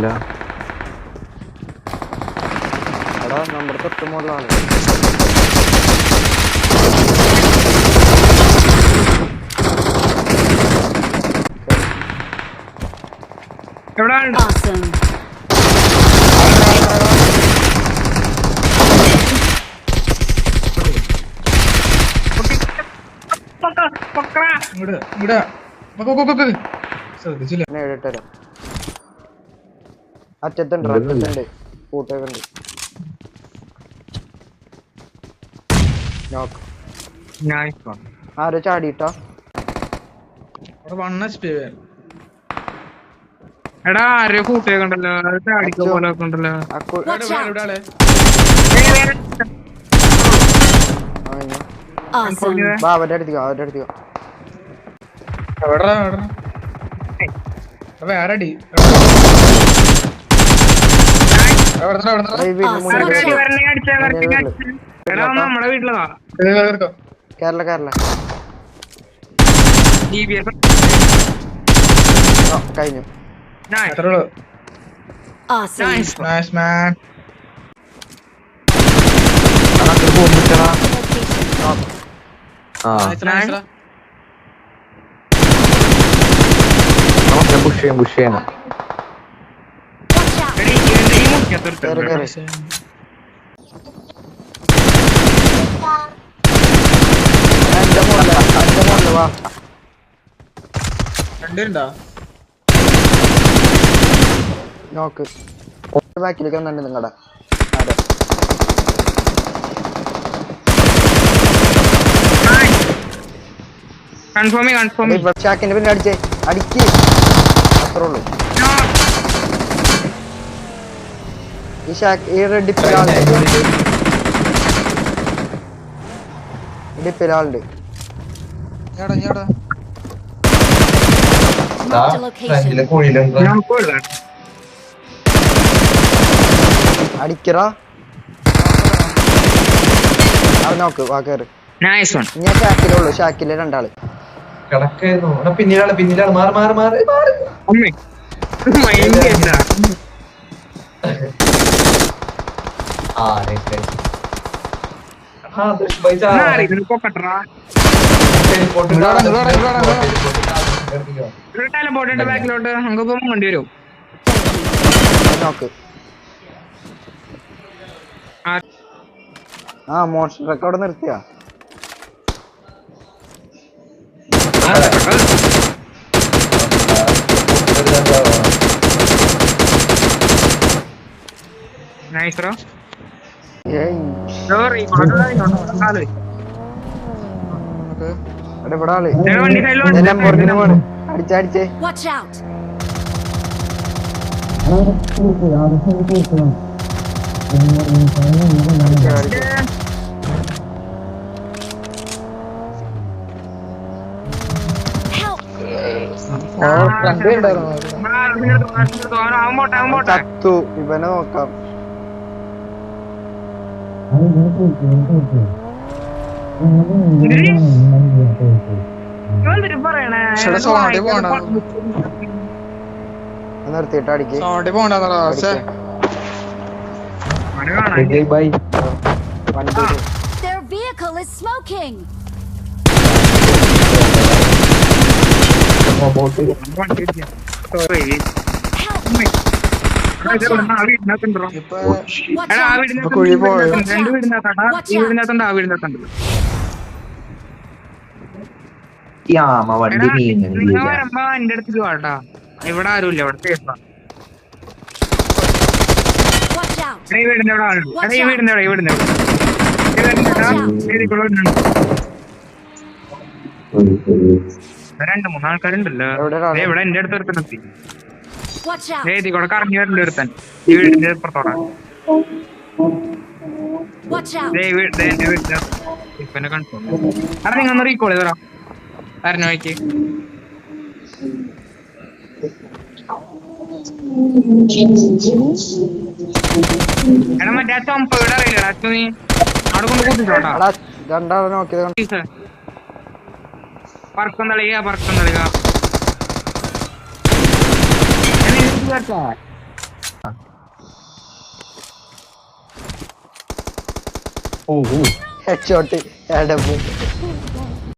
കാണുന്നില്ല. എടാ നമ്മുടെ തൊട്ട് മുകളിലാണ്. Awesome. ശ്രദ്ധിച്ചില്ല. നേരിട്ടരാം. അറ്റത്തുണ്ട് അറ്റത്തുണ്ട് കൂട്ടൊക്കെ ആരോ ചാടിയിട്ടാ. എടാ ആരോ കൂട്ടിയേക്കണ്ടല്ലോ, ചാടിക്കോ പോലെ ഉണ്ടല്ലോ. അവരുടെ അടുത്തേക്കോ അവരുടെ അടുത്തേക്കോ. വേറെടി നമ്മുടെ വീട്ടിലതാ. കേരള കേരള കഴിഞ്ഞു. പുഷ് ചെയ്യണം. കേറി കേറി. എന്റെ മുകളില് വാ. രണ്ടുണ്ടോ നോക്ക് ബാക്കിലേക്ക് വന്നിട്ടുണ്ട് നിങ്ങടെ. ആരോ ഷാക്കിന്റെ പിന്നെ അടിച്ചേ അടിക്ക്. അത്രേ ഉള്ളൂ. ഈ ഷാക്ക് ഈ ഡിപ്പിലാളുണ്ട്. അടിക്കറാ. അത് നോക്ക് വാ കേറ്. ഞാൻ ഷാക്കിലുള്ളൂ. ഷാക്കില് രണ്ടാള് പിന്നിലാണ് മാറി മാറി മാറി ബാക്കിലോട്ട് നമുക്ക് വണ്ടി വരും. നോക്ക്. ആ മോൺസ്റ്ററൊക്കെ അവിടെ നിർത്തിയാ. അടിച്ചടിച്ചേ. ചത്തു. ഇവനെ നോക്കാം. നിർത്തിയിട്ട് അടിക്ക്. Their vehicle is smoking. വണ്ടി എന്റെ അടുത്ത് വാട്ടാ. ഇവിടെ ആരുമില്ല. ഇവിടെ വീടിന്റെ അവിടെ ആളുണ്ട്. ഈ വീടിന്റെ അവിടെ വീടിന്റെ രണ്ട് മൂന്നാൾക്കാരുണ്ടല്ലോ. ഇവിടെ എന്റെ അടുത്ത് ഒരുത്തൻ എത്തി. ഏതി കൂടെ കറങ്ങി വരണ്ട ഒരുത്തൻ ഈ വീടിന്റെ പുറത്തോടാ. എന്റെ വീടിന്റെ ഇപ്പനെ കണ്ടു. അവിടെ നിങ്ങൾ ഒന്ന് റീകോൾ ചെയ്തോ. പറഞ്ഞു നോക്കി. എടാ മറ്റേ ചമ്പ ഇവിടെ അറിയില്ലടാ. നീ അവിടെ കൊണ്ട് കൂട്ടിച്ചോട്ടാ. രണ്ടാളെ നോക്കിയത് പറക്കം തളിക പറക്കം തളിക. ഓ ഹെഡ് ഷോട്ട്